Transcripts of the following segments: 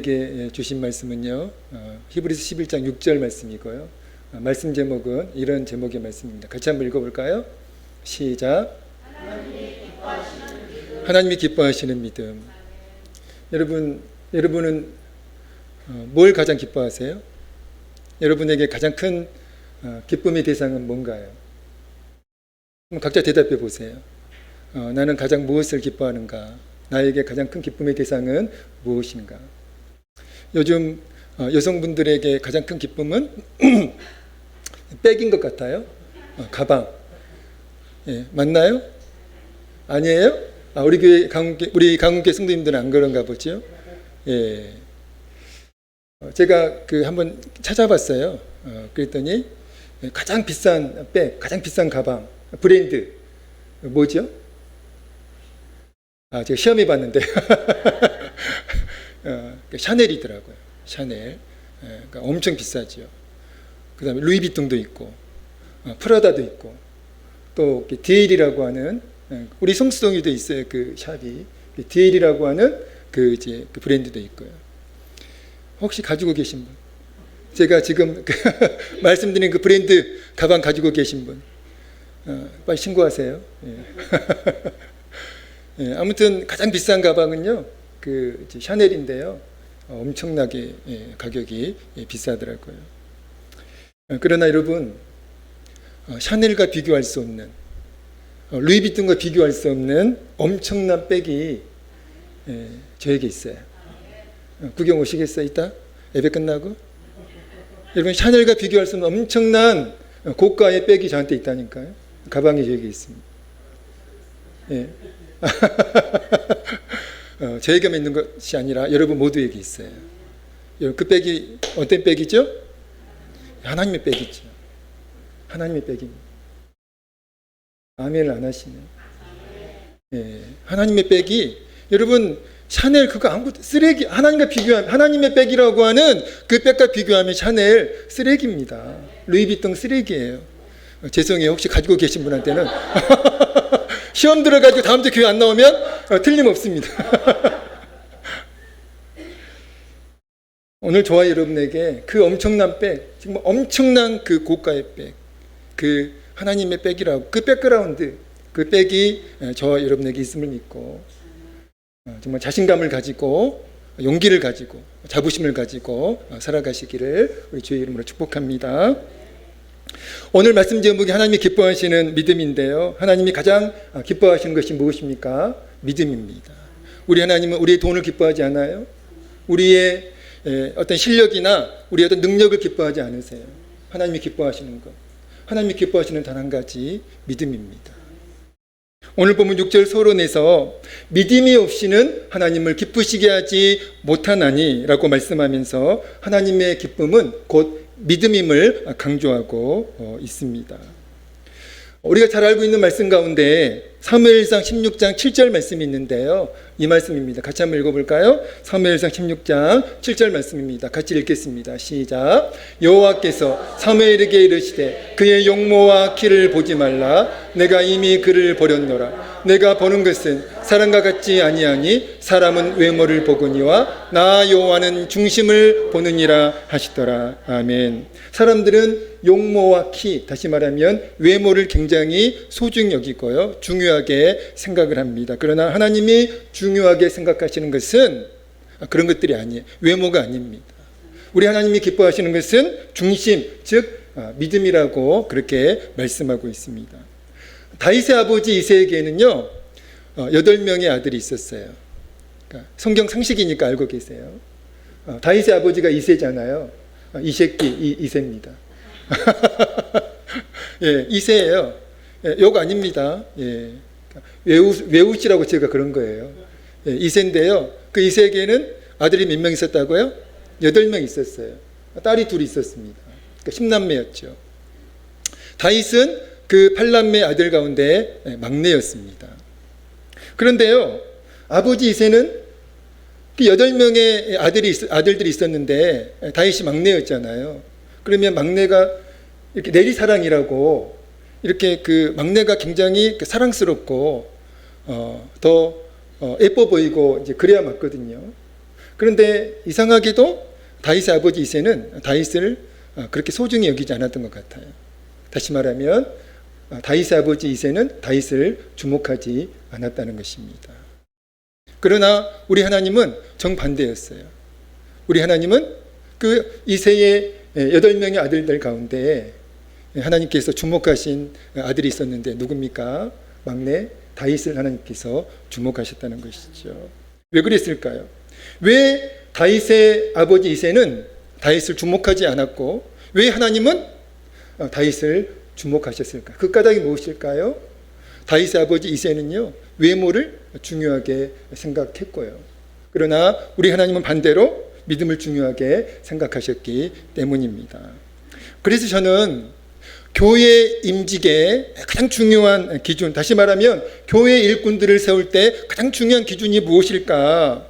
게 주신 말씀은요, 히브리서 11장 6절 말씀이고요. 말씀 제목은 이런 제목의 말씀입니다. 같이 한번 읽어볼까요? 시작. 하나님이 기뻐하시는 믿음. 여러분은 뭘 가장 기뻐하세요? 여러분에게 가장 큰 기쁨의 대상은 뭔가요? 각자 대답해 보세요. 나는 가장 무엇을 기뻐하는가? 나에게 가장 큰 기쁨의 대상은 무엇인가? 요즘 여성분들에게 가장 큰 기쁨은 백인 것 같아요. 가방. 예, 맞나요? 아니에요? 우리 강훈교 성도님들은 안 그런가 보죠. 예. 제가 한번 찾아봤어요. 그랬더니 가장 비싼 백, 가장 비싼 가방, 브랜드 뭐죠? 제가 시험해 봤는데 샤넬이더라고요. 샤넬. 그러니까 엄청 비싸죠. 그 다음에 루이비통도 있고 프라다도 있고 또 디엘이라고 하는 우리 성수동에도 있어요. 그 샵이 디엘이라고 하는 그 브랜드도 있고요. 혹시 가지고 계신 분? 제가 지금 말씀드린 그 브랜드 가방 가지고 계신 분 빨리 신고하세요. 예, 아무튼 가장 비싼 가방은요 샤넬인데요. 엄청나게 가격이 비싸더라고요. 그러나 여러분 샤넬과 비교할 수 없는 루이비통과 비교할 수 없는 엄청난 백이 저에게 있어요. 구경 오시겠어요? 이따 예배 끝나고? 여러분 샤넬과 비교할 수 없는 엄청난 고가의 백이 저한테 있다니까요. 가방이 저에게 있습니다. 예. 저에게만 있는 것이 아니라 여러분 모두에게 있어요. 그 백이 어떤 백이죠? 하나님의 백이죠. 하나님의 백입니다. 아멘을 안 하시네요. 예, 하나님의 백이 여러분 샤넬 그거 아무것도 쓰레기. 하나님과 비교하면 하나님의 백이라고 하는 그 백과 비교하면 샤넬 쓰레기입니다. 루이비통 쓰레기예요. 죄송해요. 혹시 가지고 계신 분한테는 시험 들어가지고 다음 주 교회 안 나오면 틀림없습니다. 오늘 저와 여러분에게 그 엄청난 백, 정말 엄청난 그 고가의 백, 그 하나님의 백이라고, 그 백그라운드, 그 백이 저와 여러분에게 있음을 믿고 정말 자신감을 가지고 용기를 가지고 자부심을 가지고 살아가시기를 우리 주의 이름으로 축복합니다. 오늘 말씀 제목이 하나님이 기뻐하시는 믿음인데요. 하나님이 가장 기뻐하시는 것이 무엇입니까? 믿음입니다. 우리 하나님은 우리의 돈을 기뻐하지 않아요? 우리의 어떤 실력이나 우리의 어떤 능력을 기뻐하지 않으세요. 하나님이 기뻐하시는 것. 하나님이 기뻐하시는 단 한 가지 믿음입니다. 오늘 보면 6절 서론에서 믿음이 없이는 하나님을 기쁘시게 하지 못하나니 라고 말씀하면서 하나님의 기쁨은 곧 믿음임을 강조하고 있습니다. 우리가 잘 알고 있는 말씀 가운데 사무엘상 16장 7절 말씀이 있는데요. 이 말씀입니다. 같이 한번 읽어볼까요? 사무엘상 16장 7절 말씀입니다. 같이 읽겠습니다. 시작. 여호와께서 사무엘에게 이르시되 그의 용모와 키를 보지 말라. 내가 이미 그를 버렸노라. 내가 보는 것은 사람과 같지 아니하니 사람은 외모를 보거니와 나 여호와는 중심을 보느니라 하시더라. 아멘. 사람들은 용모와 키, 다시 말하면 외모를 굉장히 소중히 여기고요. 중요하게 생각을 합니다. 그러나 하나님이 중요하게 생각하시는 것은 그런 것들이 아니에요. 외모가 아닙니다. 우리 하나님이 기뻐하시는 것은 중심, 즉 믿음이라고 그렇게 말씀하고 있습니다. 다윗의 아버지 이새에게는요 8명의 아들이 있었어요. 그러니까 성경 상식이니까 알고 계세요. 다윗의 아버지가 이새잖아요. 이새끼 이새입니다. 예, 이새예요. 예, 욕 아닙니다. 예, 외우시라고 제가 그런 거예요. 예, 이새인데요. 그 이새에게는 아들이 몇 명 있었다고요? 8명 있었어요. 딸이 2 있었습니다. 그러니까 10남매였죠. 다윗은 그 8남매 아들 가운데 막내였습니다. 그런데요, 아버지 이새는 그 8명의 아들들이 있었는데 다윗이 막내였잖아요. 그러면 막내가 이렇게 내리사랑이라고 이렇게 그 막내가 굉장히 사랑스럽고 더 예뻐 보이고 이제 그래야 맞거든요. 그런데 이상하게도 다윗의 아버지 이새는 다윗을 그렇게 소중히 여기지 않았던 것 같아요. 다시 말하면 다윗의 아버지 이새는 다윗을 주목하지 않았다는 것입니다. 그러나 우리 하나님은 정반대였어요. 우리 하나님은 그 이새의 8명의 아들들 가운데 하나님께서 주목하신 아들이 있었는데 누굽니까? 막내 다윗을 하나님께서 주목하셨다는 것이죠. 왜 그랬을까요? 왜 다윗의 아버지 이새는 다윗을 주목하지 않았고 왜 하나님은 다윗을 주목하셨을까? 그 까닭이 무엇일까요? 다윗의 아버지 이새는요, 외모를 중요하게 생각했고요. 그러나 우리 하나님은 반대로 믿음을 중요하게 생각하셨기 때문입니다. 그래서 저는 교회 임직의 가장 중요한 기준, 다시 말하면 교회 일꾼들을 세울 때 가장 중요한 기준이 무엇일까?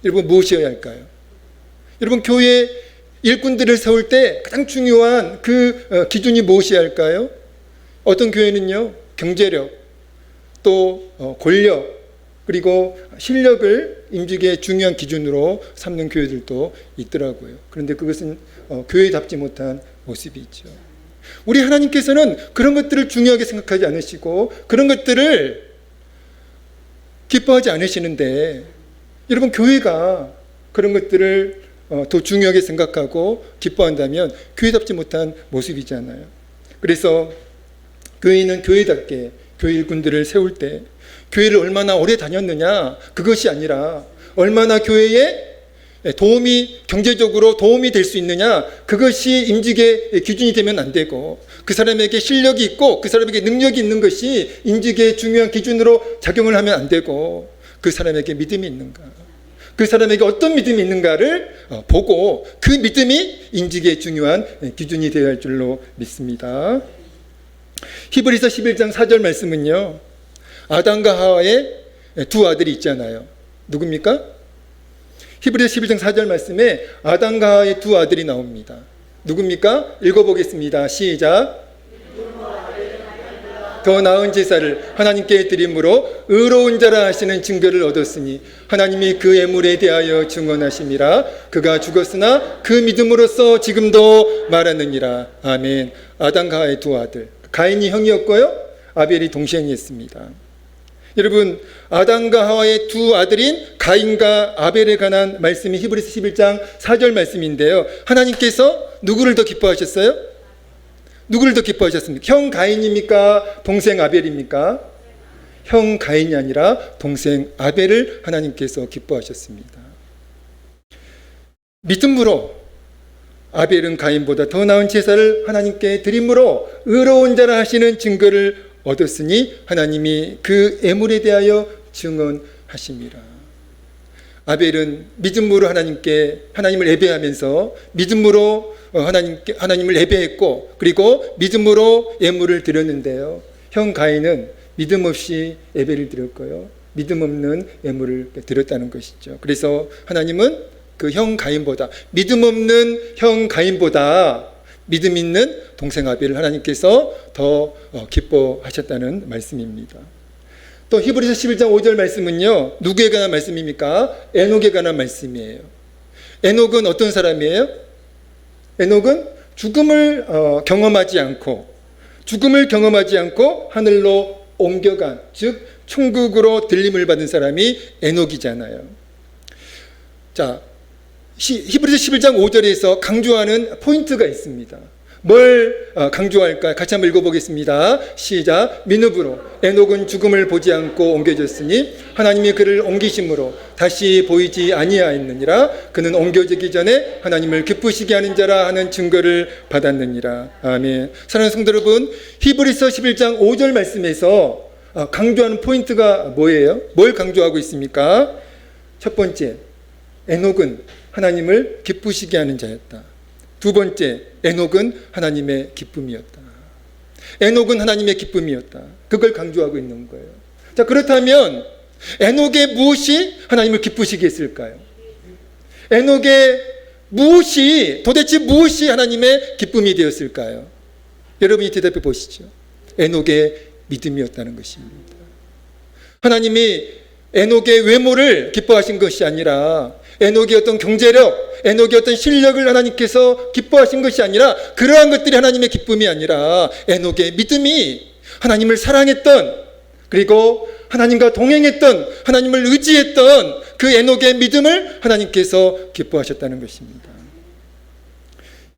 여러분, 무엇이어야 할까요? 여러분, 교회 일꾼들을 세울 때 가장 중요한 그 기준이 무엇이어야 할까요? 어떤 교회는요, 경제력, 또 권력, 그리고 실력을 임직의 중요한 기준으로 삼는 교회들도 있더라고요. 그런데 그것은 교회답지 못한 모습이죠. 우리 하나님께서는 그런 것들을 중요하게 생각하지 않으시고 그런 것들을 기뻐하지 않으시는데, 여러분, 교회가 그런 것들을 더 중요하게 생각하고 기뻐한다면 교회답지 못한 모습이잖아요. 그래서 교회는 교회답게 교회 일꾼들을 세울 때 교회를 얼마나 오래 다녔느냐, 그것이 아니라 얼마나 교회에 경제적으로 도움이 될 수 있느냐, 그것이 임직의 기준이 되면 안 되고, 그 사람에게 실력이 있고 그 사람에게 능력이 있는 것이 임직의 중요한 기준으로 작용을 하면 안 되고, 그 사람에게 믿음이 있는가, 그 사람에게 어떤 믿음이 있는가를 보고 그 믿음이 임직의 중요한 기준이 되어야 할 줄로 믿습니다. 히브리서 11장 4절 말씀은요, 아담과 하와의 두 아들이 있잖아요. 누굽니까? 히브리서 11장 4절 말씀에 아담과 하와의 두 아들이 나옵니다. 누굽니까? 읽어보겠습니다. 시작. 더 나은 제사를 하나님께 드림으로 의로운 자라 하시는 증거를 얻었으니 하나님이 그 예물에 대하여 증언하심이라. 그가 죽었으나 그 믿음으로써 지금도 말하느니라. 아멘. 아담과 하와의 두 아들, 가인이 형이었고요, 아벨이 동생이었습니다. 여러분, 아담과 하와의 두 아들인 가인과 아벨에 관한 말씀이 히브리서 11장 4절 말씀인데요, 하나님께서 누구를 더 기뻐하셨어요? 누구를 더 기뻐하셨습니까? 형 가인입니까? 동생 아벨입니까? 형 가인이 아니라 동생 아벨을 하나님께서 기뻐하셨습니다. 믿음으로 아벨은 가인보다 더 나은 제사를 하나님께 드림으로 의로운 자라 하시는 증거를 얻었으니 하나님이 그 예물에 대하여 증언하심이라. 아벨은 믿음으로 하나님을 예배하면서 믿음으로 하나님을 예배했고, 그리고 믿음으로 예물을 드렸는데요, 형 가인은 믿음 없이 예배를 드렸고요, 믿음 없는 예물을 드렸다는 것이죠. 그래서 하나님은 그 형 가인보다, 믿음 없는 형 가인보다 믿음 있는 동생 아벨을 하나님께서 더 기뻐하셨다는 말씀입니다. 또 히브리서 11장 5절 말씀은요, 누구에 관한 말씀입니까? 에녹에 관한 말씀이에요. 에녹은 어떤 사람이에요? 에녹은 죽음을 경험하지 않고 하늘로 옮겨간, 즉 천국으로 들림을 받은 사람이 에녹이잖아요. 자, 히브리서 11장 5절에서 강조하는 포인트가 있습니다. 뭘 강조할까? 같이 한번 읽어보겠습니다. 시작. 민읍으로 에녹은 죽음을 보지 않고 옮겨졌으니 하나님이 그를 옮기심으로 다시 보이지 아니하였느니라. 그는 옮겨지기 전에 하나님을 기쁘시게 하는 자라 하는 증거를 받았느니라. 아멘. 사랑하는 성도 여러분, 히브리서 11장 5절 말씀에서 강조하는 포인트가 뭐예요? 뭘 강조하고 있습니까? 첫 번째, 에녹은 하나님을 기쁘시게 하는 자였다. 두 번째, 에녹은 하나님의 기쁨이었다. 에녹은 하나님의 기쁨이었다. 그걸 강조하고 있는 거예요. 자, 그렇다면 에녹의 무엇이 하나님을 기쁘시게 했을까요? 에녹의 도대체 무엇이 하나님의 기쁨이 되었을까요? 여러분이 대답해 보시죠. 에녹의 믿음이었다는 것입니다. 하나님이 에녹의 외모를 기뻐하신 것이 아니라 에녹의 어떤 경제력, 에녹의 어떤 실력을 하나님께서 기뻐하신 것이 아니라 그러한 것들이 하나님의 기쁨이 아니라 에녹의 믿음이 하나님을 사랑했던, 그리고 하나님과 동행했던, 하나님을 의지했던 그 에녹의 믿음을 하나님께서 기뻐하셨다는 것입니다.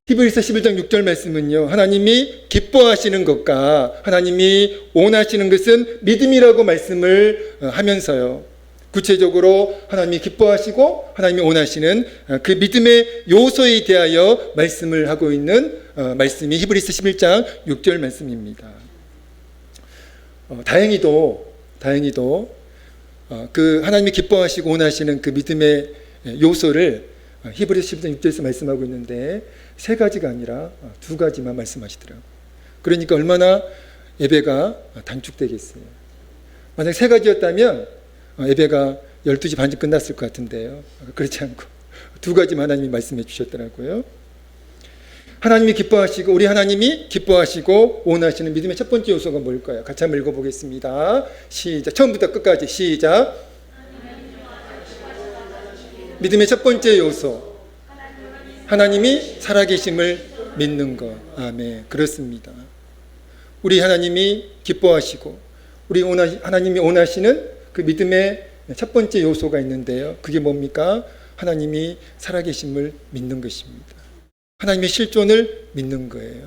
히브리서 11장 6절 말씀은요, 하나님이 기뻐하시는 것과 하나님이 원하시는 것은 믿음이라고 말씀을 하면서요, 구체적으로 하나님이 기뻐하시고 하나님이 원하시는 그 믿음의 요소에 대하여 말씀을 하고 있는 말씀이 히브리서 11장 6절 말씀입니다. 다행히도 그 하나님이 기뻐하시고 원하시는 그 믿음의 요소를 히브리서 11장 6절에서 말씀하고 있는데 세 가지가 아니라 두 가지만 말씀하시더라고요. 그러니까 얼마나 예배가 단축되겠어요. 만약 세 가지였다면 예배가 12시 반쯤 끝났을 것 같은데요. 그렇지 않고 두 가지만 하나님이 말씀해 주셨더라고요. 하나님이 기뻐하시고, 우리 하나님이 기뻐하시고 원하시는 믿음의 첫 번째 요소가 뭘까요? 같이 한번 읽어보겠습니다. 시작. 처음부터 끝까지 시작. 믿음의 첫 번째 요소, 하나님이 살아계심을 믿는 것. 아멘. 그렇습니다. 우리 하나님이 기뻐하시고 우리 하나님이 원하시는 그 믿음의 첫 번째 요소가 있는데요, 그게 뭡니까? 하나님이 살아계심을 믿는 것입니다. 하나님의 실존을 믿는 거예요.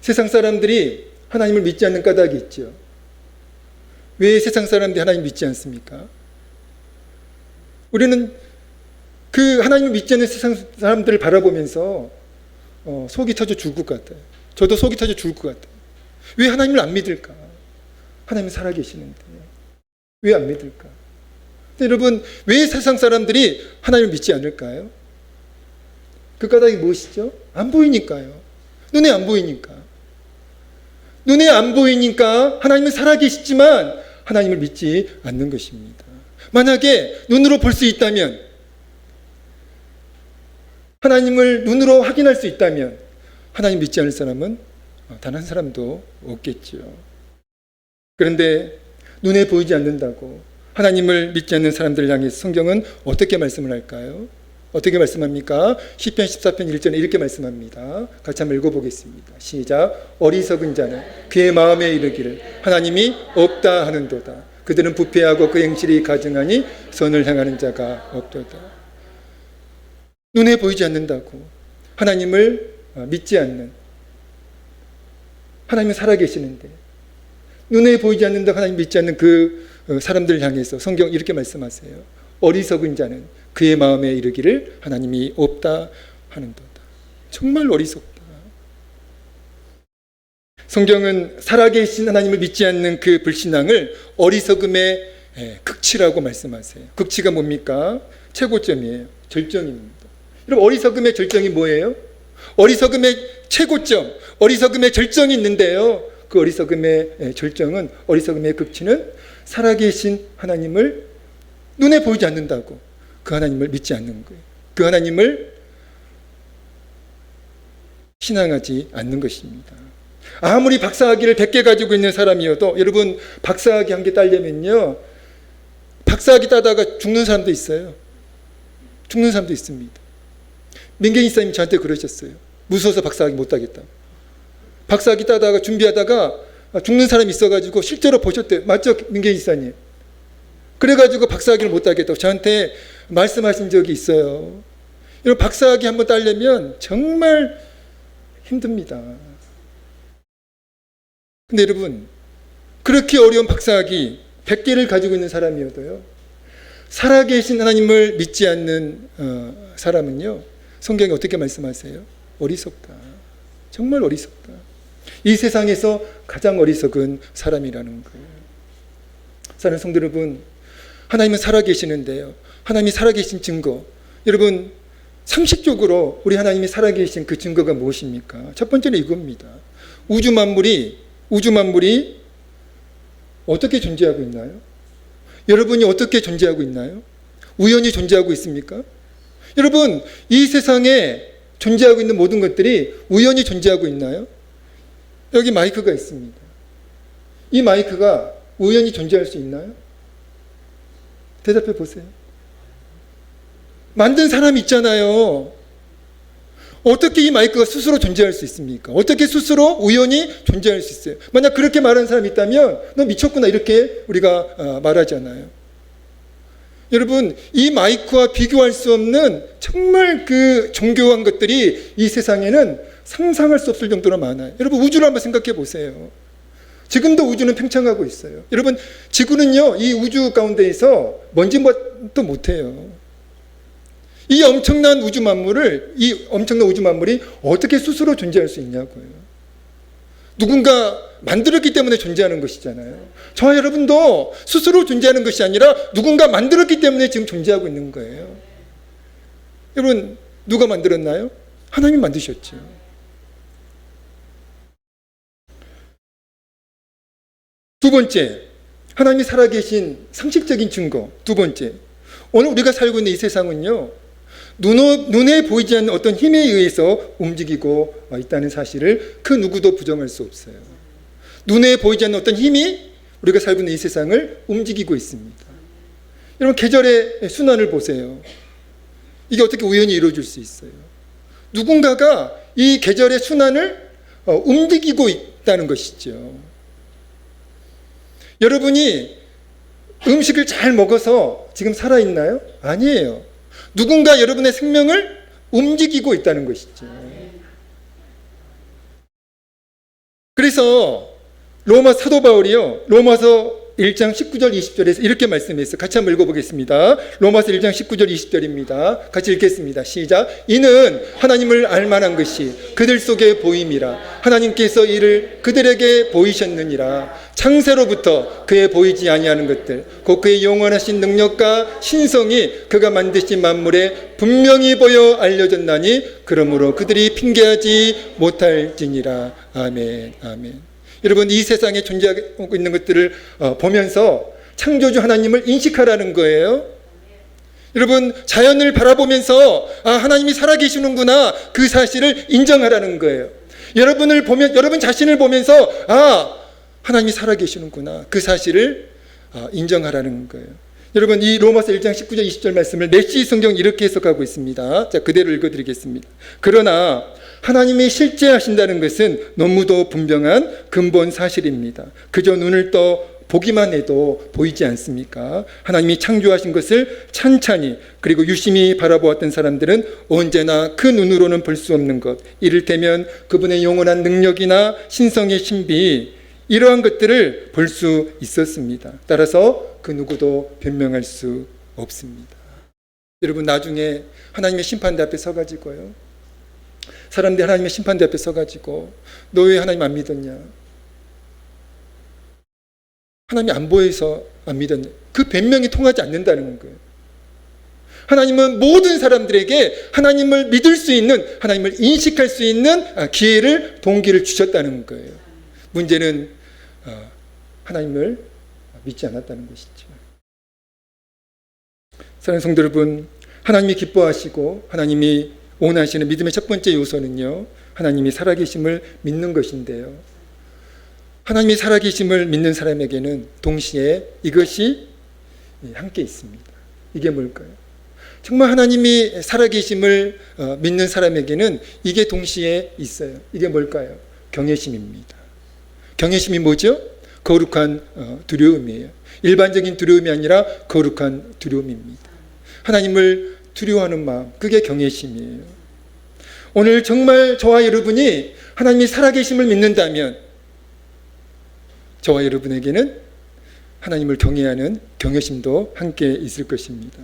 세상 사람들이 하나님을 믿지 않는 까닭이 있죠. 왜 세상 사람들이 하나님 믿지 않습니까? 우리는 그 하나님을 믿지 않는 세상 사람들을 바라보면서 속이 터져 죽을 것 같아요. 저도 속이 터져 죽을 것 같아요. 왜 하나님을 안 믿을까? 하나님은 살아계시는데 왜 안 믿을까? 여러분, 왜 세상 사람들이 하나님을 믿지 않을까요? 그 까닭이 무엇이죠? 안 보이니까요. 눈에 안 보이니까. 눈에 안 보이니까 하나님은 살아계시지만 하나님을 믿지 않는 것입니다. 만약에 눈으로 볼 수 있다면, 하나님을 눈으로 확인할 수 있다면 하나님 믿지 않을 사람은 단 한 사람도 없겠죠. 그런데 눈에 보이지 않는다고 하나님을 믿지 않는 사람들을 향해서 성경은 어떻게 말씀을 할까요? 어떻게 말씀합니까? 시편 14편 1절에 이렇게 말씀합니다. 같이 한번 읽어보겠습니다. 시작. 어리석은 자는 그의 마음에 이르기를 하나님이 없다 하는도다. 그들은 부패하고 그 행실이 가증하니 선을 행하는 자가 없도다. 눈에 보이지 않는다고 하나님을 믿지 않는, 하나님은 살아계시는데 눈에 보이지 않는다고 하나님 믿지 않는 그 사람들을 향해서 성경 이렇게 말씀하세요. 어리석은 자는 그의 마음에 이르기를 하나님이 없다 하는도다. 정말 어리석다. 성경은 살아계신 하나님을 믿지 않는 그 불신앙을 어리석음의 극치라고 말씀하세요. 극치가 뭡니까? 최고점이에요. 절정입니다. 여러분, 어리석음의 절정이 뭐예요? 어리석음의 최고점, 어리석음의 절정이 있는데요, 그 어리석음의 절정은, 어리석음의 극치는 살아계신 하나님을 눈에 보이지 않는다고 그 하나님을 믿지 않는 거예요. 그 하나님을 신앙하지 않는 것입니다. 아무리 박사학위를 100개 가지고 있는 사람이어도, 여러분, 박사학위 한 개 따려면요, 박사학위 따다가 죽는 사람도 있어요. 죽는 사람도 있습니다. 민경희 사님이 저한테 그러셨어요. 무서워서 박사학위 못 따겠다고. 박사학위 따다가 준비하다가 죽는 사람이 있어가지고 실제로 보셨대요. 맞죠, 민경희 사님? 그래가지고 박사학위를 못 따겠다고 저한테 말씀하신 적이 있어요. 여러분, 박사학위 한번 따려면 정말 힘듭니다. 근데 여러분, 그렇게 어려운 박사학위 100개를 가지고 있는 사람이어도요, 살아계신 하나님을 믿지 않는 사람은요, 성경이 어떻게 말씀하세요? 어리석다. 정말 어리석다. 이 세상에서 가장 어리석은 사람이라는 거예요. 사랑하는 성도 여러분, 하나님은 살아계시는데요, 하나님이 살아계신 증거, 여러분, 상식적으로 우리 하나님이 살아계신 그 증거가 무엇입니까? 첫 번째는 이겁니다. 우주 만물이 어떻게 존재하고 있나요? 여러분이 어떻게 존재하고 있나요? 우연히 존재하고 있습니까? 여러분, 이 세상에 존재하고 있는 모든 것들이 우연히 존재하고 있나요? 여기 마이크가 있습니다. 이 마이크가 우연히 존재할 수 있나요? 대답해 보세요. 만든 사람이 있잖아요. 어떻게 이 마이크가 스스로 존재할 수 있습니까? 어떻게 스스로 우연히 존재할 수 있어요? 만약 그렇게 말하는 사람이 있다면 너 미쳤구나 이렇게 우리가 말하잖아요. 여러분, 이 마이크와 비교할 수 없는 정말 그 정교한 것들이 이 세상에는 상상할 수 없을 정도로 많아요. 여러분, 우주를 한번 생각해 보세요. 지금도 우주는 팽창하고 있어요. 여러분, 지구는요, 이 우주 가운데에서 먼지도 못해요. 이 엄청난 우주 만물이 어떻게 스스로 존재할 수 있냐고요. 누군가 만들었기 때문에 존재하는 것이잖아요. 저와 여러분도 스스로 존재하는 것이 아니라 누군가 만들었기 때문에 지금 존재하고 있는 거예요. 여러분, 누가 만들었나요? 하나님이 만드셨죠. 두 번째, 하나님이 살아계신 상식적인 증거. 두 번째, 오늘 우리가 살고 있는 이 세상은요, 눈에 보이지 않는 어떤 힘에 의해서 움직이고 있다는 사실을 그 누구도 부정할 수 없어요. 눈에 보이지 않는 어떤 힘이 우리가 살고 있는 이 세상을 움직이고 있습니다. 여러분, 계절의 순환을 보세요. 이게 어떻게 우연히 이루어질 수 있어요? 누군가가 이 계절의 순환을 움직이고 있다는 것이죠. 여러분이 음식을 잘 먹어서 지금 살아있나요? 아니에요. 누군가 여러분의 생명을 움직이고 있다는 것이죠. 그래서 사도 바울이요, 로마서 1장 19절 20절에서 이렇게 말씀했어요. 같이 한번 읽어보겠습니다. 로마서 1장 19절 20절입니다. 같이 읽겠습니다. 시작. 이는 하나님을 알만한 것이 그들 속에 보임이라. 하나님께서 이를 그들에게 보이셨느니라. 창세로부터 그의 보이지 아니하는 것들 곧 그의 영원하신 능력과 신성이 그가 만드신 만물에 분명히 보여 알려졌나니 그러므로 그들이 핑계하지 못할지니라. 아멘. 아멘. 여러분, 이 세상에 존재하고 있는 것들을 보면서 창조주 하나님을 인식하라는 거예요. 여러분, 자연을 바라보면서 하나님이 살아계시는구나, 그 사실을 인정하라는 거예요. 여러분 자신을 보면서 하나님이 살아계시는구나, 그 사실을 인정하라는 거예요. 여러분, 이 로마서 1장 19절 20절 말씀을 메시 성경 이렇게 해석하고 있습니다. 자, 그대로 읽어드리겠습니다. 그러나 하나님이 실제하신다는 것은 너무도 분명한 근본 사실입니다. 그저 눈을 떠 보기만 해도 보이지 않습니까? 하나님이 창조하신 것을 찬찬히 그리고 유심히 바라보았던 사람들은 언제나 그 눈으로는 볼 수 없는 것, 이를테면 그분의 영원한 능력이나 신성의 신비, 이러한 것들을 볼 수 있었습니다. 따라서 그 누구도 변명할 수 없습니다. 여러분, 나중에 하나님의 심판대 앞에 서가지고요, 사람들이 하나님의 심판대 앞에 서가지고 너 왜 하나님 안 믿었냐? 하나님이 안 보여서 안 믿었냐? 그 변명이 통하지 않는다는 거예요. 하나님은 모든 사람들에게 하나님을 믿을 수 있는, 하나님을 인식할 수 있는 기회를, 동기를 주셨다는 거예요. 문제는 하나님을 믿지 않았다는 것이죠. 사랑하는 성도 여러분, 하나님이 기뻐하시고 하나님이 원하시는 믿음의 첫 번째 요소는요, 하나님이 살아계심을 믿는 것인데요, 하나님이 살아계심을 믿는 사람에게는 동시에 이것이 함께 있습니다. 이게 뭘까요? 정말 하나님이 살아계심을 믿는 사람에게는 이게 동시에 있어요. 이게 뭘까요? 경외심입니다. 경외심이 뭐죠? 거룩한 두려움이에요. 일반적인 두려움이 아니라 거룩한 두려움입니다. 하나님을 두려워하는 마음, 그게 경외심이에요. 오늘 정말 저와 여러분이 하나님이 살아계심을 믿는다면 저와 여러분에게는 하나님을 경외하는 경외심도 함께 있을 것입니다.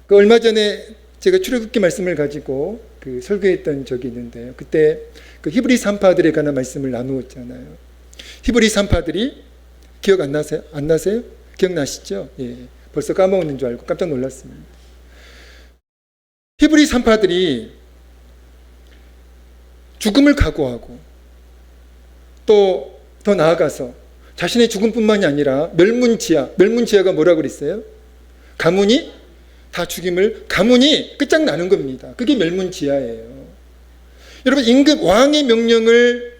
얼마 전에 제가 출애굽기 말씀을 가지고 설교했던 적이 있는데요, 그때 히브리 산파들에 관한 말씀을 나누었잖아요. 히브리 산파들이 기억 안 나세요? 안 나세요? 기억나시죠? 예, 벌써 까먹었는 줄 알고 깜짝 놀랐습니다. 히브리 산파들이 죽음을 각오하고 또 더 나아가서 자신의 죽음뿐만이 아니라 멸문지하가 뭐라고 그랬어요? 가문이 다 죽임을, 가문이 끝장나는 겁니다. 그게 멸문지하예요. 여러분, 임금 왕의 명령을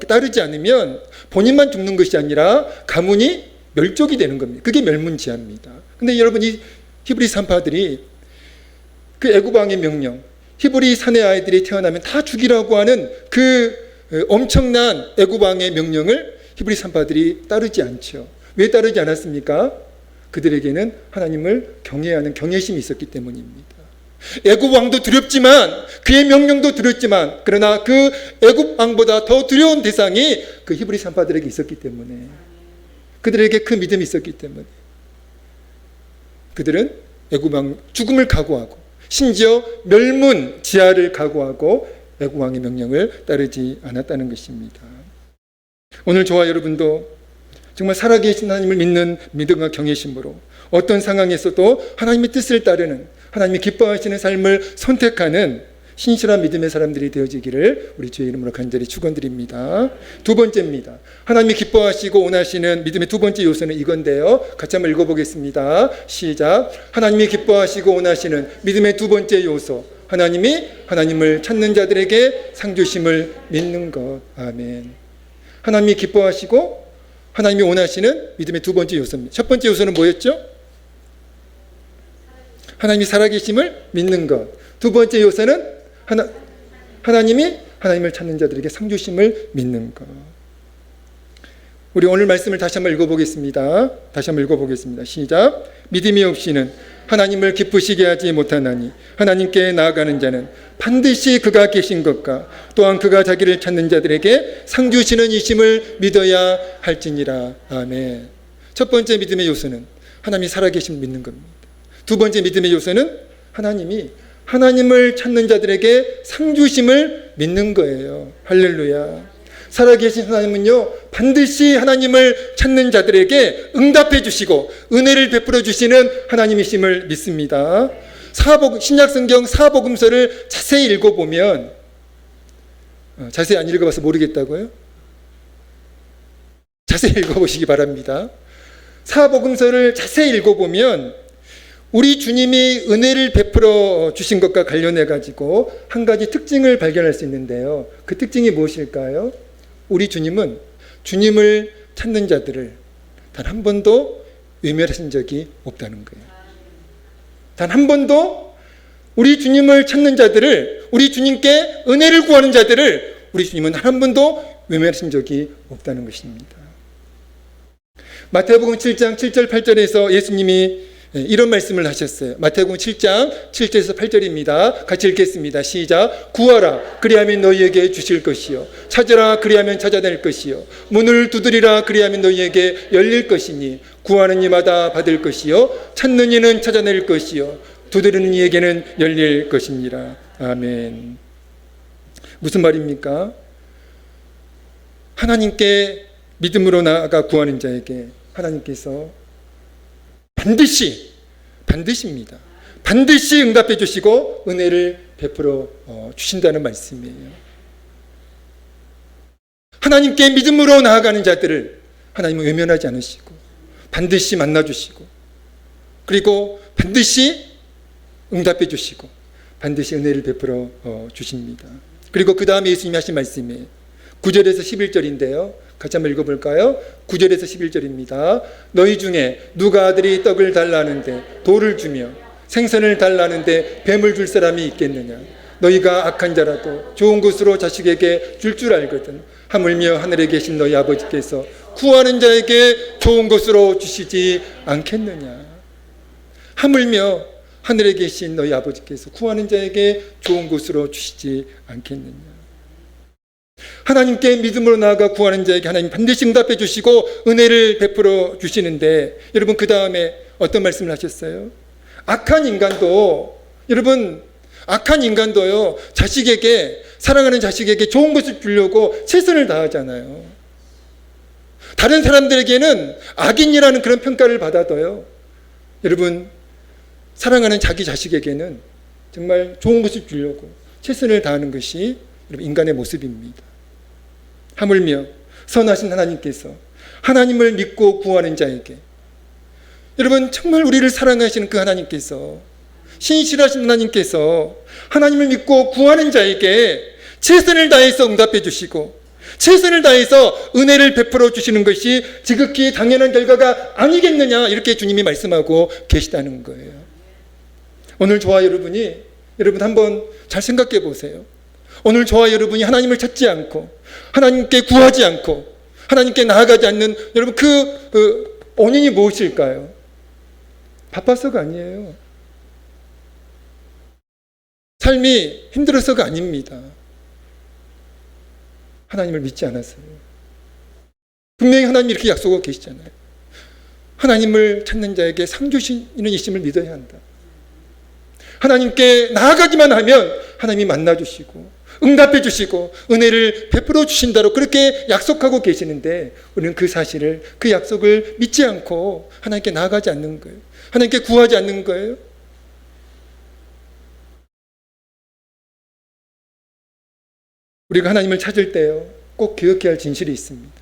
따르지 않으면 본인만 죽는 것이 아니라 가문이 멸족이 되는 겁니다. 그게 멸문지하입니다. 근데 여러분, 이 히브리 산파들이 그 애굽 왕의 명령, 히브리 사내 아이들이 태어나면 다 죽이라고 하는 그 엄청난 애굽 왕의 명령을 히브리 산파들이 따르지 않죠. 왜 따르지 않았습니까? 그들에게는 하나님을 경외하는 경외심이 있었기 때문입니다. 애굽 왕도 두렵지만, 그의 명령도 두렵지만, 그러나 그 애굽 왕보다 더 두려운 대상이 그 히브리 산파들에게 있었기 때문에, 그들에게 그 믿음이 있었기 때문에 그들은 애굽 왕 죽음을 각오하고, 심지어 멸문 지하를 각오하고 애굽 왕의 명령을 따르지 않았다는 것입니다. 오늘 저와 여러분도 정말 살아계신 하나님을 믿는 믿음과 경외심으로 어떤 상황에서도 하나님의 뜻을 따르는, 하나님이 기뻐하시는 삶을 선택하는 신실한 믿음의 사람들이 되어지기를 우리 주의 이름으로 간절히 축원드립니다. 두 번째입니다. 하나님이 기뻐하시고 원하시는 믿음의 두 번째 요소는 이건데요. 같이 한번 읽어보겠습니다. 시작. 하나님이 기뻐하시고 원하시는 믿음의 두 번째 요소, 하나님이 하나님을 찾는 자들에게 상 주심을 믿는 것. 아멘. 하나님이 기뻐하시고 하나님이 원하시는 믿음의 두 번째 요소입니다. 첫 번째 요소는 뭐였죠? 하나님이 살아계심을 믿는 것. 두 번째 요소는 하나님이 하나님을 찾는 자들에게 상 주심을 믿는 것. 우리 오늘 말씀을 다시 한번 읽어보겠습니다. 시작. 믿음이 없이는 하나님을 기쁘시게 하지 못하나니 하나님께 나아가는 자는 반드시 그가 계신 것과 또한 그가 자기를 찾는 자들에게 상 주시는 이심을 믿어야 할지니라. 아멘. 첫 번째 믿음의 요소는 하나님이 살아계심을 믿는 겁니다. 두 번째 믿음의 요소는 하나님이 하나님을 찾는 자들에게 상 주심을 믿는 거예요. 할렐루야. 살아계신 하나님은요, 반드시 하나님을 찾는 자들에게 응답해 주시고 은혜를 베풀어 주시는 하나님이심을 믿습니다. 신약성경 사복음서를 자세히 읽어보면, 자세히 안 읽어봐서 모르겠다고요? 자세히 읽어보시기 바랍니다. 사복음서를 자세히 읽어보면 우리 주님이 은혜를 베풀어 주신 것과 관련해 가지고 한 가지 특징을 발견할 수 있는데요. 그 특징이 무엇일까요? 우리 주님은 주님을 찾는 자들을 단 한 번도 외면하신 적이 없다는 거예요. 단 한 번도 우리 주님을 찾는 자들을, 우리 주님께 은혜를 구하는 자들을 우리 주님은 한 번도 외면하신 적이 없다는 것입니다. 마태복음 7장 7절 8절에서 예수님이 이런 말씀을 하셨어요. 마태복음 7장 7절에서 8절입니다. 같이 읽겠습니다. 시작. 구하라 그리하면 너희에게 주실 것이요, 찾으라 그리하면 찾아낼 것이요, 문을 두드리라 그리하면 너희에게 열릴 것이니 구하는 이마다 받을 것이요, 찾는 이는 찾아낼 것이요, 두드리는 이에게는 열릴 것이니라. 아멘. 무슨 말입니까? 하나님께 믿음으로 나아가 구하는 자에게 하나님께서 반드시입니다. 반드시 응답해 주시고 은혜를 베풀어 주신다는 말씀이에요. 하나님께 믿음으로 나아가는 자들을 하나님은 외면하지 않으시고 반드시 만나 주시고, 그리고 반드시 응답해 주시고 반드시 은혜를 베풀어 주십니다. 그리고 그 다음에 예수님이 하신 말씀이에요. 9절에서 11절인데요. 같이 한번 읽어볼까요? 9절에서 11절입니다. 너희 중에 누가 아들이 떡을 달라는데 돌을 주며 생선을 달라는데 뱀을 줄 사람이 있겠느냐? 너희가 악한 자라도 좋은 것으로 자식에게 줄 알거든 하물며 하늘에 계신 너희 아버지께서 구하는 자에게 좋은 것으로 주시지 않겠느냐? 하물며 하늘에 계신 너희 아버지께서 구하는 자에게 좋은 것으로 주시지 않겠느냐? 하나님께 믿음으로 나아가 구하는 자에게 하나님 반드시 응답해 주시고 은혜를 베풀어 주시는데, 여러분 그 다음에 어떤 말씀을 하셨어요? 악한 인간도요, 사랑하는 자식에게 좋은 것을 주려고 최선을 다하잖아요. 다른 사람들에게는 악인이라는 그런 평가를 받아도요, 여러분 사랑하는 자기 자식에게는 정말 좋은 것을 주려고 최선을 다하는 것이 여러분 인간의 모습입니다. 하물며 선하신 하나님께서 하나님을 믿고 구하는 자에게, 여러분 정말 우리를 사랑하시는 그 하나님께서, 신실하신 하나님께서 하나님을 믿고 구하는 자에게 최선을 다해서 응답해 주시고 최선을 다해서 은혜를 베풀어 주시는 것이 지극히 당연한 결과가 아니겠느냐, 이렇게 주님이 말씀하고 계시다는 거예요. 오늘 저와 여러분이 여러분 한번 잘 생각해 보세요. 오늘 저와 여러분이 하나님을 찾지 않고 하나님께 구하지 않고 하나님께 나아가지 않는 여러분 그 원인이 무엇일까요? 바빠서가 아니에요. 삶이 힘들어서가 아닙니다. 하나님을 믿지 않았어요. 분명히 하나님이 이렇게 약속하고 계시잖아요. 하나님을 찾는 자에게 상 주시는 이심을 믿어야 한다. 하나님께 나아가기만 하면 하나님이 만나주시고 응답해 주시고 은혜를 베풀어 주신다고 그렇게 약속하고 계시는데 우리는 그 사실을, 그 약속을 믿지 않고 하나님께 나아가지 않는 거예요. 하나님께 구하지 않는 거예요. 우리가 하나님을 찾을 때요, 꼭 기억해야 할 진실이 있습니다.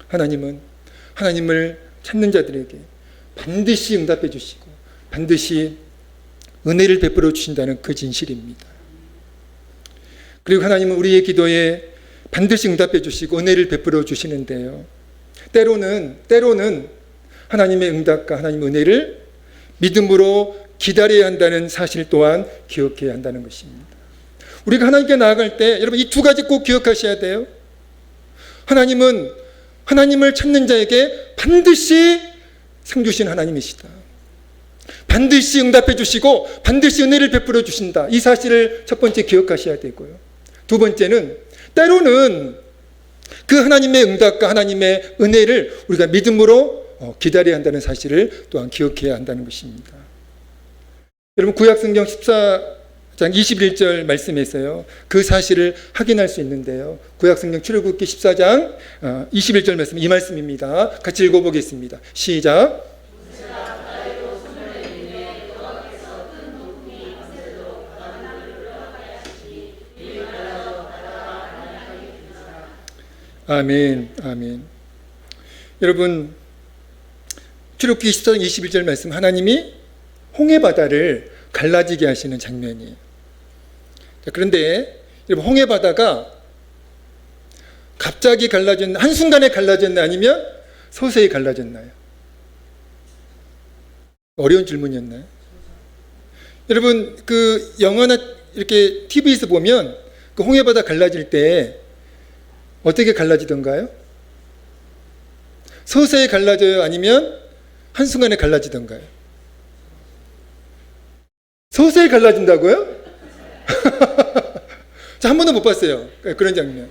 하나님은 하나님을 찾는 자들에게 반드시 응답해 주시고 반드시 은혜를 베풀어 주신다는 그 진실입니다. 그리고 하나님은 우리의 기도에 반드시 응답해 주시고 은혜를 베풀어 주시는데요, 때로는 하나님의 응답과 하나님의 은혜를 믿음으로 기다려야 한다는 사실 또한 기억해야 한다는 것입니다. 우리가 하나님께 나아갈 때 여러분 이 두 가지 꼭 기억하셔야 돼요. 하나님은 하나님을 찾는 자에게 반드시 상 주신 하나님이시다. 반드시 응답해 주시고 반드시 은혜를 베풀어 주신다. 이 사실을 첫 번째 기억하셔야 되고요. 두 번째는 때로는 그 하나님의 응답과 하나님의 은혜를 우리가 믿음으로 기다려야 한다는 사실을 또한 기억해야 한다는 것입니다. 여러분 구약성경 14장 21절 말씀에서요, 그 사실을 확인할 수 있는데요. 구약성경 출애굽기 14장 21절 말씀, 이 말씀입니다. 같이 읽어보겠습니다. 시작. 아멘, 아멘. 여러분 출애굽기 14장 21절 말씀, 하나님이 홍해 바다를 갈라지게 하시는 장면이에요. 그런데 여러분 홍해 바다가 갑자기 갈라졌나, 한순간에 갈라졌나, 아니면 서서히 갈라졌나요? 어려운 질문이었나요? 여러분 그 영화나 이렇게 TV에서 보면 그 홍해 바다 갈라질 때 어떻게 갈라지던가요? 서서히 갈라져요? 아니면 한순간에 갈라지던가요? 서서히 갈라진다고요? 자, 한 번도 못 봤어요. 그런 장면.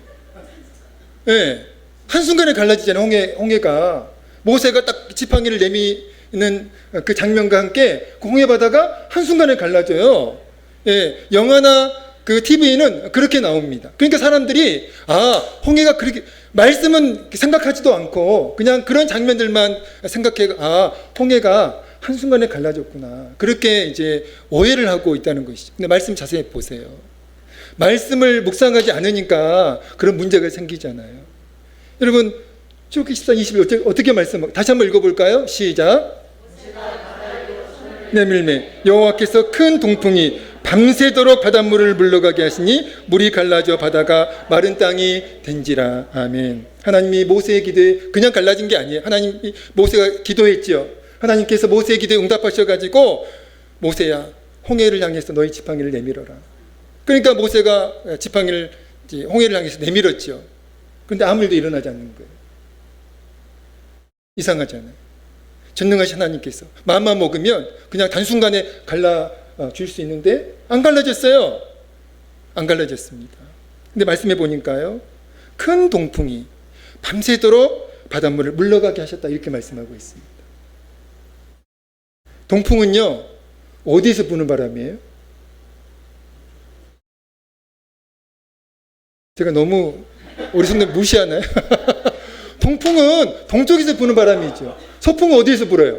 네. 한순간에 갈라지잖아요. 홍해가. 모세가 딱 지팡이를 내미는 그 장면과 함께 그 홍해 바다가 한순간에 갈라져요. 네. 영화나 그 TV는 그렇게 나옵니다. 그러니까 사람들이 홍해가 그렇게, 말씀은 생각하지도 않고 그냥 그런 장면들만 생각해, 홍해가 한순간에 갈라졌구나, 그렇게 이제 오해를 하고 있다는 것이죠. 근데 말씀 자세히 보세요. 말씀을 묵상하지 않으니까 그런 문제가 생기잖아요. 여러분 출애굽기 14장 21절 어떻게 말씀, 다시 한번 읽어볼까요? 시작. 내밀매 여호와께서 큰 동풍이 밤새도록 바닷물을 물러가게 하시니 물이 갈라져 바다가 마른 땅이 된지라. 아멘. 하나님이 모세의 기도에 그냥 갈라진 게 아니에요. 하나님이, 모세가 기도했죠. 하나님께서 모세의 기도에 응답하셔가지고, 모세야 홍해를 향해서 너희 지팡이를 내밀어라. 그러니까 모세가 지팡이를 홍해를 향해서 내밀었죠. 그런데 아무 일도 일어나지 않는 거예요. 이상하잖아요. 전능하신 하나님께서 마음만 먹으면 그냥 단순간에 갈라줄 수 있는데 안 갈라졌어요. 안 갈라졌습니다. 근데 말씀해 보니까요, 큰 동풍이 밤새도록 바닷물을 물러가게 하셨다, 이렇게 말씀하고 있습니다. 동풍은요 어디서 부는 바람이에요? 제가 너무 우리 손님 무시하나요? 동풍은 동쪽에서 부는 바람이죠. 서풍은 어디에서 불어요?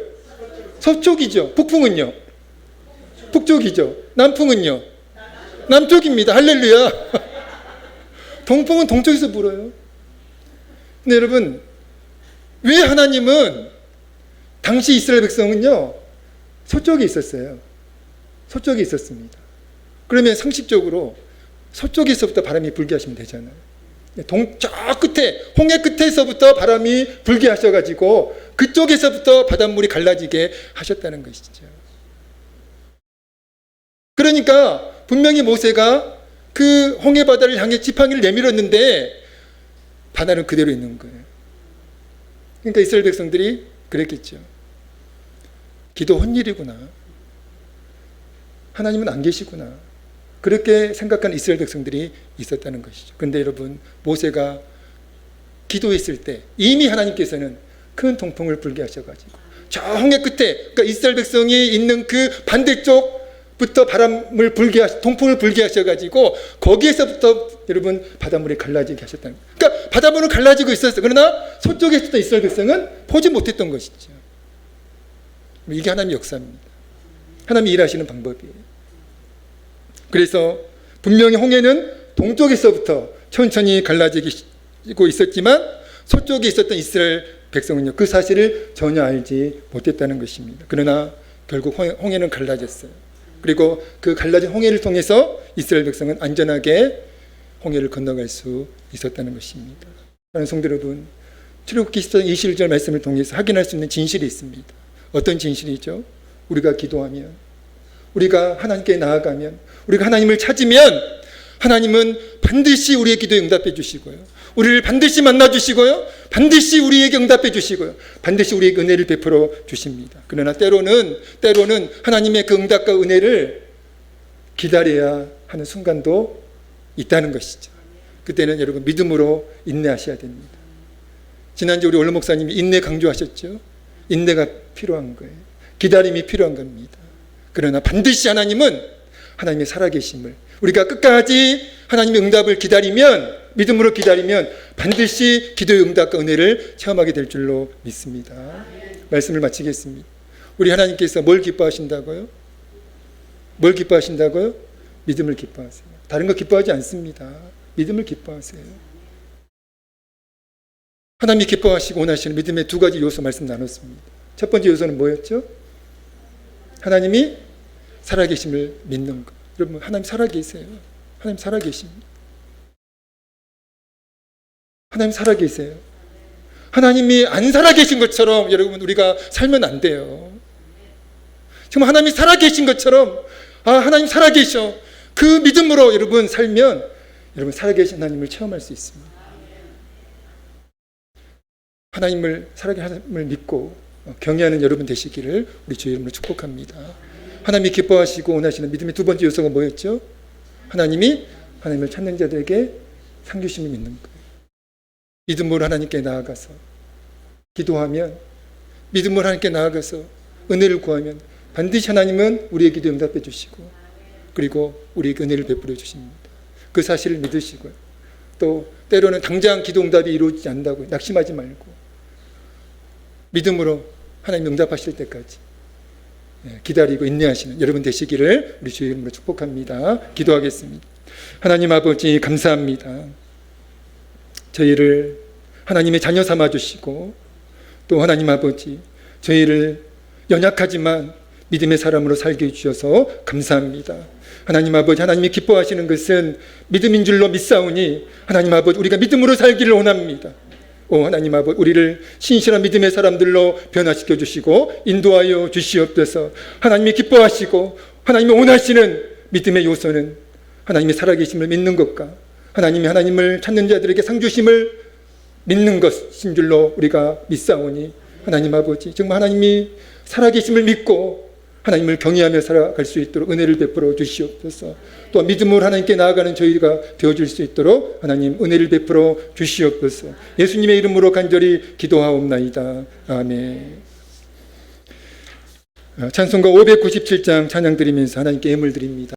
서쪽이죠. 북풍은요? 북쪽이죠. 남풍은요? 남쪽입니다. 할렐루야. 동풍은 동쪽에서 불어요. 근데 여러분, 왜 하나님은, 당시 이스라엘 백성은요 서쪽에 있었어요. 서쪽에 있었습니다. 그러면 상식적으로 서쪽에서부터 바람이 불게 하시면 되잖아요. 저 끝에, 홍해 끝에서부터 바람이 불게 하셔가지고 그쪽에서부터 바닷물이 갈라지게 하셨다는 것이죠. 그러니까 분명히 모세가 그 홍해 바다를 향해 지팡이를 내밀었는데 바다는 그대로 있는 거예요. 그러니까 이스라엘 백성들이 그랬겠죠. 기도 헛일이구나. 하나님은 안 계시구나. 그렇게 생각한 이스라엘 백성들이 있었다는 것이죠. 그런데 여러분, 모세가 기도했을 때 이미 하나님께서는 큰 동풍을 불게 하셔가지고 저 홍해 끝에, 그러니까 이스라엘 백성이 있는 그 반대쪽부터 동풍을 불게 하셔가지고 거기에서부터 여러분 바닷물이 갈라지게 하셨다는 거예요. 그러니까 바닷물은 갈라지고 있었어요. 그러나 서쪽에 있었던 이스라엘 백성은 보지 못했던 것이죠. 이게 하나님의 역사입니다. 하나님이 일하시는 방법이에요. 그래서 분명히 홍해는 동쪽에서부터 천천히 갈라지고 있었지만 서쪽에 있었던 이스라엘 백성은요, 그 사실을 전혀 알지 못했다는 것입니다. 그러나 결국 홍해는 갈라졌어요. 그리고 그 갈라진 홍해를 통해서 이스라엘 백성은 안전하게 홍해를 건너갈 수 있었다는 것입니다. 사랑하는 성도 여러분, 출애굽기 21절 말씀을 통해서 확인할 수 있는 진실이 있습니다. 어떤 진실이죠? 우리가 기도하면, 우리가 하나님께 나아가면, 우리가 하나님을 찾으면 하나님은 반드시 우리의 기도에 응답해 주시고요, 우리를 반드시 만나 주시고요, 반드시 우리에게 응답해 주시고요, 반드시 우리에게 은혜를 베풀어 주십니다. 그러나 때로는 하나님의 그 응답과 은혜를 기다려야 하는 순간도 있다는 것이죠. 그때는 여러분 믿음으로 인내하셔야 됩니다. 지난주 우리 올로 목사님이 인내 강조하셨죠. 인내가 필요한 거예요. 기다림이 필요한 겁니다. 그러나 반드시 하나님은 하나님의 살아계심을, 우리가 끝까지 하나님의 응답을 기다리면, 믿음으로 기다리면 반드시 기도의 응답과 은혜를 체험하게 될 줄로 믿습니다. 말씀을 마치겠습니다. 우리 하나님께서 뭘 기뻐하신다고요? 뭘 기뻐하신다고요? 믿음을 기뻐하세요. 다른 거 기뻐하지 않습니다. 믿음을 기뻐하세요. 하나님이 기뻐하시고 원하시는 믿음의 두 가지 요소 말씀 나눴습니다. 첫 번째 요소는 뭐였죠? 하나님이 살아계심을 믿는 것. 여러분, 하나님 살아계세요. 하나님 살아계십니다. 하나님 살아계세요. 하나님이 안 살아계신 것처럼 여러분 우리가 살면 안 돼요. 지금 하나님이 살아계신 것처럼, 하나님 살아계셔, 그 믿음으로 여러분 살면 여러분 살아계신 하나님을 체험할 수 있습니다. 하나님을 살아계심을 믿고 경외하는 여러분 되시기를 우리 주의 이름으로 축복합니다. 하나님이 기뻐하시고 원하시는 믿음의 두 번째 요소가 뭐였죠? 하나님이 하나님을 찾는 자들에게 상주심을 믿는 거예요. 믿음으로 하나님께 나아가서 기도하면, 믿음으로 하나님께 나아가서 은혜를 구하면 반드시 하나님은 우리의 기도에 응답해 주시고, 그리고 우리에게 은혜를 베풀어 주십니다. 그 사실을 믿으시고요, 또 때로는 당장 기도 응답이 이루어지지 않는다고 낙심하지 말고 믿음으로 하나님 응답하실 때까지 기다리고 인내하시는 여러분 되시기를 우리 주의 이름으로 축복합니다. 기도하겠습니다. 하나님 아버지, 감사합니다. 저희를 하나님의 자녀 삼아 주시고, 또 하나님 아버지, 저희를 연약하지만 믿음의 사람으로 살게 해주셔서 감사합니다. 하나님 아버지, 하나님이 기뻐하시는 것은 믿음인 줄로 믿사오니 하나님 아버지, 우리가 믿음으로 살기를 원합니다. 하나님 아버지, 우리를 신실한 믿음의 사람들로 변화시켜 주시고 인도하여 주시옵소서. 하나님이 기뻐하시고 하나님이 원하시는 믿음의 요소는 하나님이 살아계심을 믿는 것과 하나님이 하나님을 찾는 자들에게 상주심을 믿는 것인 줄로 우리가 믿사오니 하나님 아버지, 정말 하나님이 살아계심을 믿고 하나님을 경외하며 살아갈 수 있도록 은혜를 베풀어 주시옵소서. 또 믿음으로 하나님께 나아가는 저희가 되어줄 수 있도록 하나님 은혜를 베풀어 주시옵소서. 예수님의 이름으로 간절히 기도하옵나이다. 아멘. 찬송가 597장 찬양 드리면서 하나님께 예물 드립니다.